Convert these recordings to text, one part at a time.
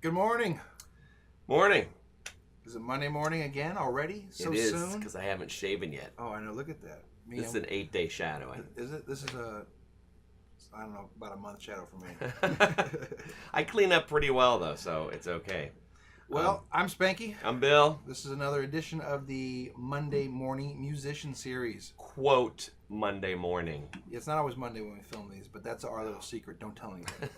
Good morning. Morning. Is it Monday morning again already? So it is, soon? because I haven't shaven yet. Oh, I know. Look at that. This is an 8-day shadow. Is it? This is I don't know, about a month shadow for me. I clean up pretty well, though, so it's okay. Well, I'm Spanky. I'm Bill. This is another edition of the Monday Morning Musician Series. Quote Monday morning. It's not always Monday when we film these, but that's our little secret. Don't tell anybody.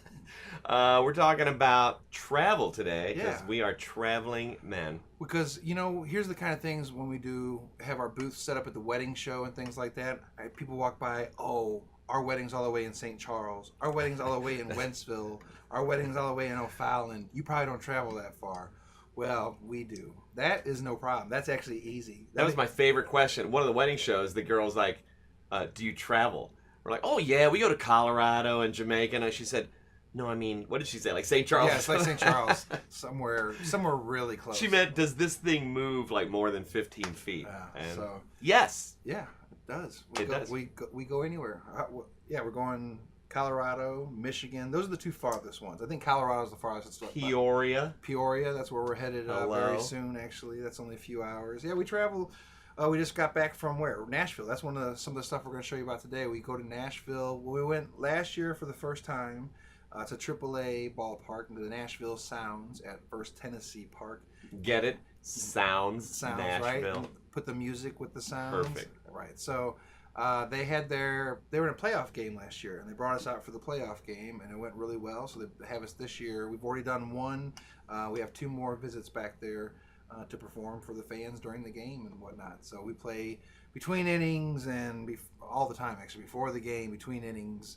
We're talking about travel today, because Yeah. we are traveling men. Because, here's the kind of things when we do have our booths set up at the wedding show and things like that. People walk by, our wedding's all the way in St. Charles. Our wedding's all the way in Wentzville. Our wedding's all the way in O'Fallon. You probably don't travel that far. Well, we do. That is no problem. That's actually easy. That was my favorite question. One of the wedding shows, the girl's like, do you travel? We're like, oh, yeah, we go to Colorado and Jamaica. And she said, no, I mean, what did she say? Like St. Charles? Yeah, it's like St. Charles. somewhere really close. She meant, does this thing move like more than 15 feet? Yes. Yeah, it does. We go anywhere. We're going Colorado, Michigan. Those are the two farthest ones. I think Colorado's the farthest. Peoria, that's where we're headed very soon, actually. That's only a few hours. Yeah, we travel. We just got back from where? Nashville. That's some of the stuff we're going to show you about today. We go to Nashville. We went last year for the first time to AAA ballpark, into the Nashville Sounds at First Tennessee Park. Get it? Sounds Nashville. Right? And put the music with the sounds. Perfect. Right. So they were in a playoff game last year, and they brought us out for the playoff game, and it went really well. So they have us this year. We've already done one. We have two more visits back there to perform for the fans during the game and whatnot. So we play between innings and all the time, actually, before the game, between innings.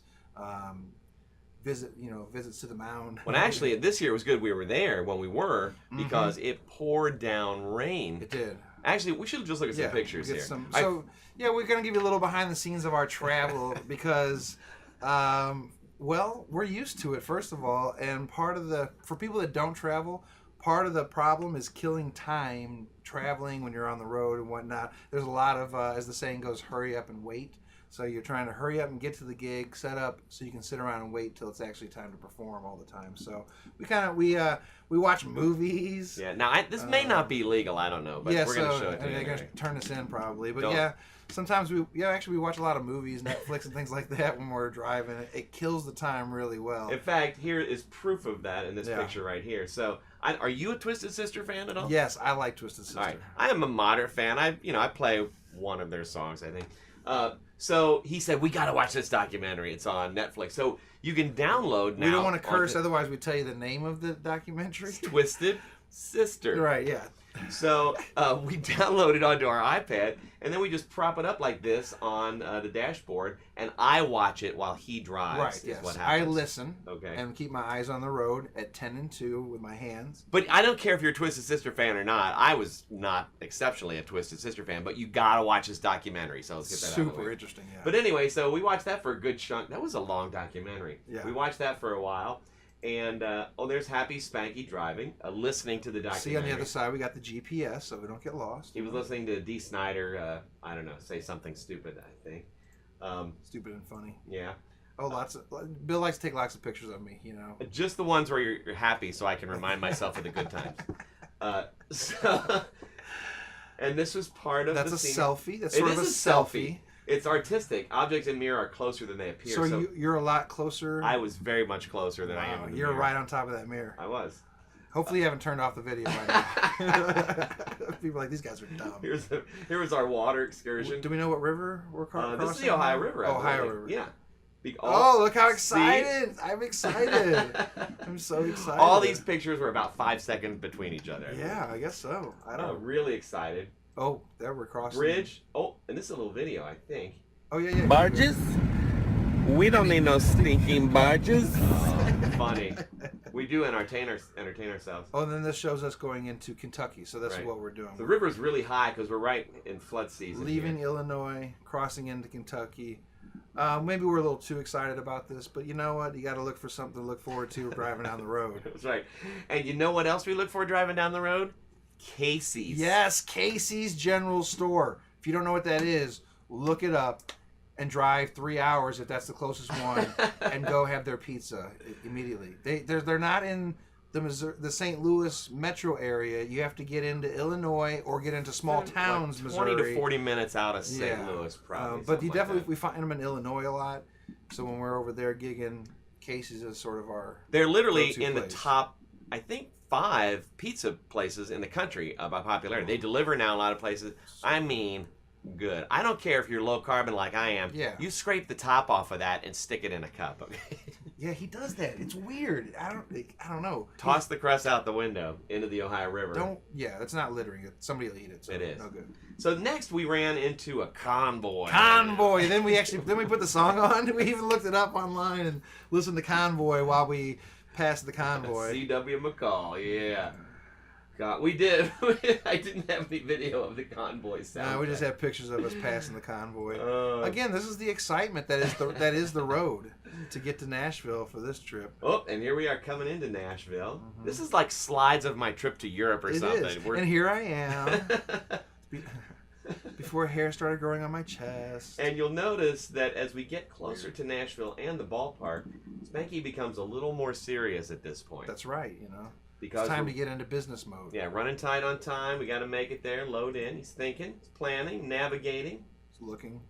Visits to the mound. Well, actually, this year was good we were there when we were, because it poured down rain. It did. Actually, we should just look at some pictures here. We're going to give you a little behind the scenes of our travel because, we're used to it, first of all. And for people that don't travel, part of the problem is killing time traveling when you're on the road and whatnot. There's a lot of, as the saying goes, hurry up and wait. So you're trying to hurry up and get to the gig, set up, so you can sit around and wait till it's actually time to perform all the time. So we watch movies. Yeah. Now this may not be legal. I don't know, but we're going to show it to you. They're going to turn us in probably, but sometimes we watch a lot of movies, Netflix and things like that when we're driving. It kills the time really well. In fact, here is proof of that in this picture right here. So, are you a Twisted Sister fan at all? Yes, I like Twisted Sister. All right. I am a moderate fan. I play one of their songs, I think. So he said, we got to watch this documentary. It's on Netflix. So you can download now. We don't want to curse, otherwise we tell you the name of the documentary. Twisted Sister. Right, yeah. So we download it onto our iPad, and then we just prop it up like this on the dashboard, and I watch it while he drives. Right, yes. What happens. I listen okay. and keep my eyes on the road at 10 and 2 with my hands. But I don't care if you're a Twisted Sister fan or not. I was not exceptionally a Twisted Sister fan, but you got to watch this documentary, so let's get that out of the way. Super interesting, yeah. But anyway, so we watched that for a good chunk. That was a long documentary. Yeah. We watched that for a while. And, there's Happy Spanky driving, listening to the documentary. See, on the other side, we got the GPS, so we don't get lost. He was listening to Dee Snider, say something stupid, I think. Stupid and funny. Yeah. Oh, Bill likes to take lots of pictures of me, Just the ones where you're happy, so I can remind myself of the good times. And this was part of That's the a scene. selfie. That's sort of a selfie. It's artistic. Objects in mirror are closer than they appear. So you're a lot closer. I was very much closer than I am in the You're mirror. right on top of that mirror. I was. Hopefully you haven't turned off the video by now. People are like, these guys are dumb. Here was our water excursion. Do we know what river we're crossing? This is the Ohio River. Ohio River. Yeah. Look how excited. I'm excited. I'm so excited. All these pictures were about 5 seconds between each other. Yeah, I guess so. I don't know. Really excited. Oh, there we're crossing. Bridge. Oh, and this is a little video, I think. Oh, yeah. Barges? We don't need no stinking barges. Funny. We do entertain ourselves. Oh, and then this shows us going into Kentucky, so that's what we're doing. The river's really high because we're right in flood season. Leaving Illinois, crossing into Kentucky. Maybe we're a little too excited about this, but you know what? You got to look for something to look forward to driving down the road. That's right. And you know what else we look for driving down the road? Casey's. Yes, Casey's General Store. If you don't know what that is, look it up and drive 3 hours if that's the closest one and go have their pizza immediately. They're not in the St. Louis metro area, you have to get into Illinois or get into small towns, like 20 Missouri. to 40 minutes out of St. Yeah. Louis, probably. But you something definitely like we find them in Illinois a lot. So when we're over there gigging, Casey's is sort of our. They're literally go-to in the place. top, I think, 5 pizza places in the country by popularity. They deliver now a lot of places. I mean, good. I don't care if you're low carbon like I am. Yeah. You scrape the top off of that and stick it in a cup. Okay. Yeah, he does that. It's weird. I don't know. Toss the crust out the window into the Ohio River. Don't. Yeah, that's not littering. Somebody will eat it. So It is. No good. So next we ran into a convoy. Convoy. Then we put the song on. We even looked it up online and listened to Convoy while we passed the convoy. C.W. McCall, yeah. God, we did. I didn't have any video of the convoy sound. No, we just have pictures of us passing the convoy. Oh. Again, this is the excitement that is the road to get to Nashville for this trip. Oh, and here we are coming into Nashville. This is like slides of my trip to Europe or It something. is. And here I am. Before hair started growing on my chest. And you'll notice that as we get closer to Nashville and the ballpark, Spanky becomes a little more serious at this point. That's right, because it's time to get into business mode. Yeah, running tight on time. We got to make it there, load in. He's thinking, he's planning, navigating, It's looking.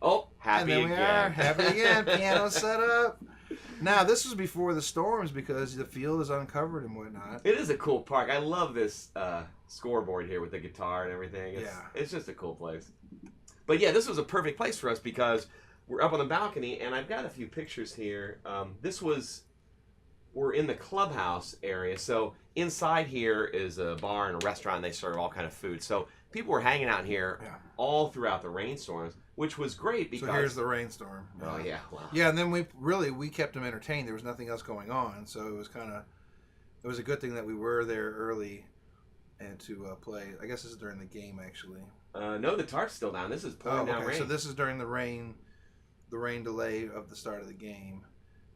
Oh, happy and then again. we are happy again. Piano set up. Now this was before the storms because the field is uncovered and whatnot. It is a cool park. I love this scoreboard here with the guitar and everything. It's just a cool place. But yeah, this was a perfect place for us because we're up on the balcony, and I've got a few pictures here. We're in the clubhouse area, so inside here is a bar and a restaurant, and they serve all kind of food. So people were hanging out here all throughout the rainstorms, which was great because... So here's the rainstorm. Oh, yeah. Wow. Yeah, and then we kept them entertained. There was nothing else going on, so it was a good thing that we were there early and to play. I guess this is during the game, actually. No, the tarp's still down. This is pouring down rain. So this is during the rain delay of the start of the game.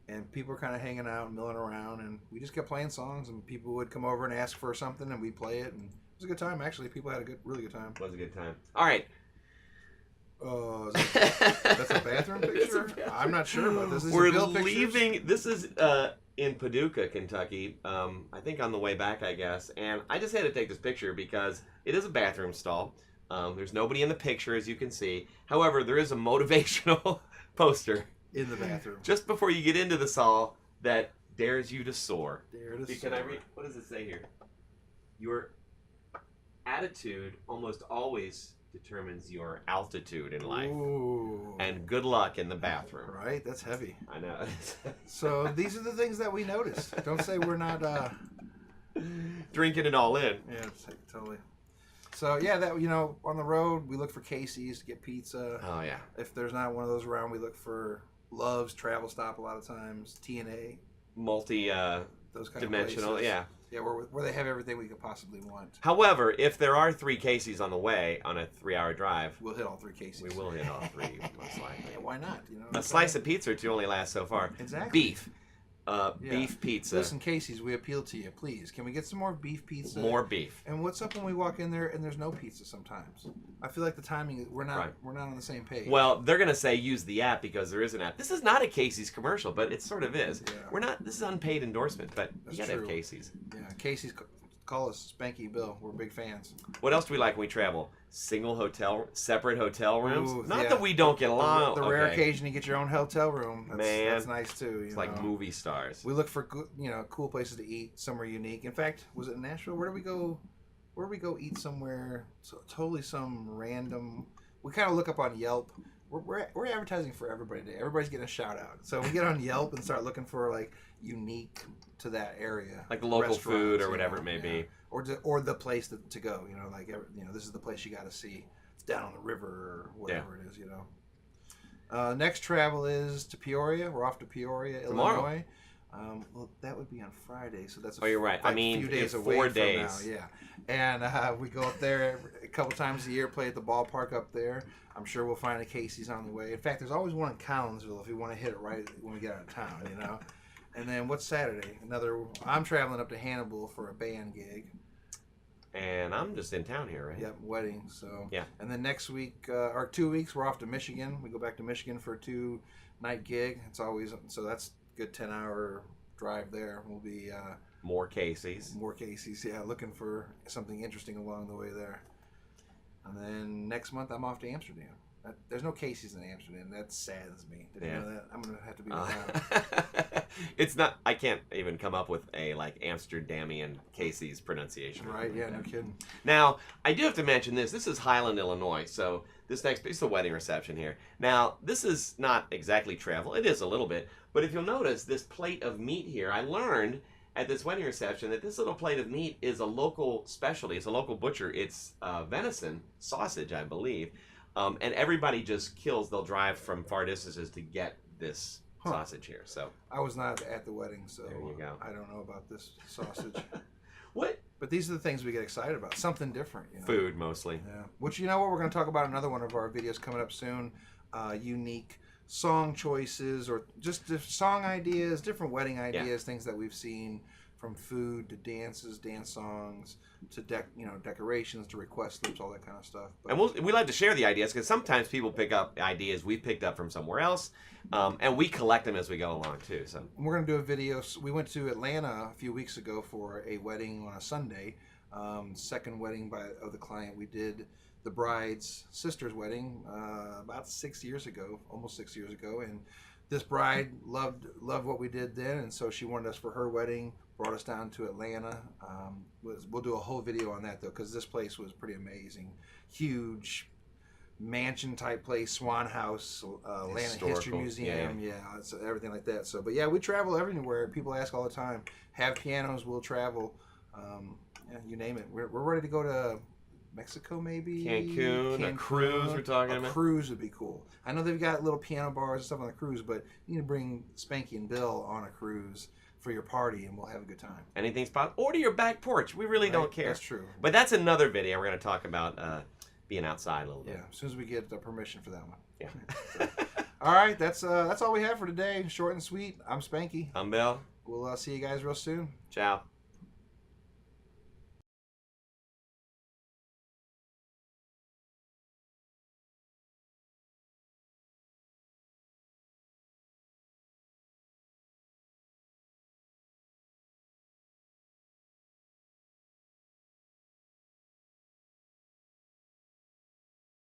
And people were kind of hanging out and milling around, and we just kept playing songs, and people would come over and ask for something, and we'd play it, and it was a good time, actually. People had a really good time. It was a good time. All right. Oh, that's a bathroom picture? I'm not sure about this. We're leaving. This is in Paducah, Kentucky. I think on the way back, I guess. And I just had to take this picture because it is a bathroom stall. There's nobody in the picture, as you can see. However, there is a motivational poster in the bathroom just before you get into the stall that dares you to soar. Can I read? What does it say here? Your attitude almost always determines your altitude in life. Ooh. And good luck in the bathroom. Right? That's heavy. I know. So these are the things that we noticed. Don't say we're not drinking it all in. Yeah, totally. So yeah, that on the road we look for Casey's to get pizza. Oh yeah. If there's not one of those around, we look for Love's Travel Stop a lot of times. TNA. Those kind dimensional, of places. Yeah. Yeah, where they have everything we could possibly want. However, if there are 3 Casey's on the way on a 3-hour drive, we'll hit all 3 Casey's. We will hit all 3, most likely. Yeah, why not? A slice of pizza or 2 only lasts so far. Exactly. Beef. Beef pizza. Listen, Casey's, we appeal to you. Please, can we get some more beef pizza? More beef. And what's up when we walk in there and there's no pizza sometimes? I feel like the timing, we're not on the same page. Well, they're going to say use the app because there is an app. This is not a Casey's commercial, but it sort of is. Yeah. This is unpaid endorsement, but you got to have Casey's. Yeah, Casey's, call us, Spanky, Bill. We're big fans. What else do we like when we travel? Separate hotel rooms? Ooh, not that we don't get along. The rare occasion you get your own hotel room. That's nice too. It's like movie stars. We look for cool places to eat, somewhere unique. In fact, was it in Nashville? Where did we go? Where did we go eat somewhere? Totally some random. We kind of look up on Yelp. We're advertising for everybody today. Everybody's getting a shout out. So we get on Yelp and start looking for like unique to that area, like local food or whatever it may be, or the place to go. This is the place you got to see. It's down on the river or whatever it is. Next travel is to Peoria. We're off to Peoria, tomorrow. Illinois. Well, that would be on Friday, so that's you're right. I mean, few days away 4 from days. now. Yeah, and we go up there a couple times a year, play at the ballpark up there. I'm sure we'll find a Casey's on the way. In fact, there's always one in Collinsville if you want to hit it right when we get out of town. And then what's Saturday? I'm traveling up to Hannibal for a band gig. And I'm just in town here, right? Yep, wedding. So yeah. And then next week or 2 weeks, we're off to Michigan. We go back to Michigan for a 2-night gig. It's always so that's a good 10-hour drive there. We'll be More Casey's. More Casey's, yeah. Looking for something interesting along the way there. And then next month I'm off to Amsterdam. There's no Casey's in Amsterdam. That saddens me. Did you know that? I'm gonna have to be without. It's not. I can't even come up with a like Amsterdamian Casey's pronunciation. Right? Yeah. No kidding. Now I do have to mention this. This is Highland, Illinois. So this next piece, the wedding reception here. Now this is not exactly travel. It is a little bit, but if you'll notice this plate of meat here, I learned at this wedding reception that this little plate of meat is a local specialty. It's a local butcher. It's venison sausage, I believe. And everybody just kills. They'll drive from far distances to get this sausage here. So I was not at the wedding, so there you go. I don't know about this sausage. What? But these are the things we get excited about. Something different. You know? Food mostly. Yeah. Which, you know what, we're going to talk about in another one of our videos coming up soon. Unique song choices or just song ideas, different wedding ideas, things that we've seen, from food to dances, dance songs to decorations to request loops, all that kind of stuff. But, And we like to share the ideas because sometimes people pick up ideas we've picked up from somewhere else, and we collect them as we go along too. So we're going to do a video. We went to Atlanta a few weeks ago for a wedding on a Sunday, second wedding of the client. We did the bride's sister's wedding about 6 years ago, almost 6 years ago, and this bride loved what we did then, and so she wanted us for her wedding. Brought us down to Atlanta. We'll do a whole video on that though, because this place was pretty amazing. Huge mansion type place, Swan House, Atlanta History Museum, it's everything like that. So, but yeah, we travel everywhere. People ask all the time. Have pianos, we'll travel. You name it. We're ready to go to Mexico, maybe Cancun, a cruise. We're talking about. A cruise would be cool. I know they've got little piano bars and stuff on the cruise, but you need to bring Spanky and Bill on a cruise for your party, and we'll have a good time. Anything's possible. Or to your back porch. We really don't care. That's true. But that's another video. We're going to talk about being outside a little bit. Yeah, as soon as we get the permission for that one. Yeah. So, all right, that's all we have for today. Short and sweet. I'm Spanky. I'm Bill. We'll see you guys real soon. Ciao.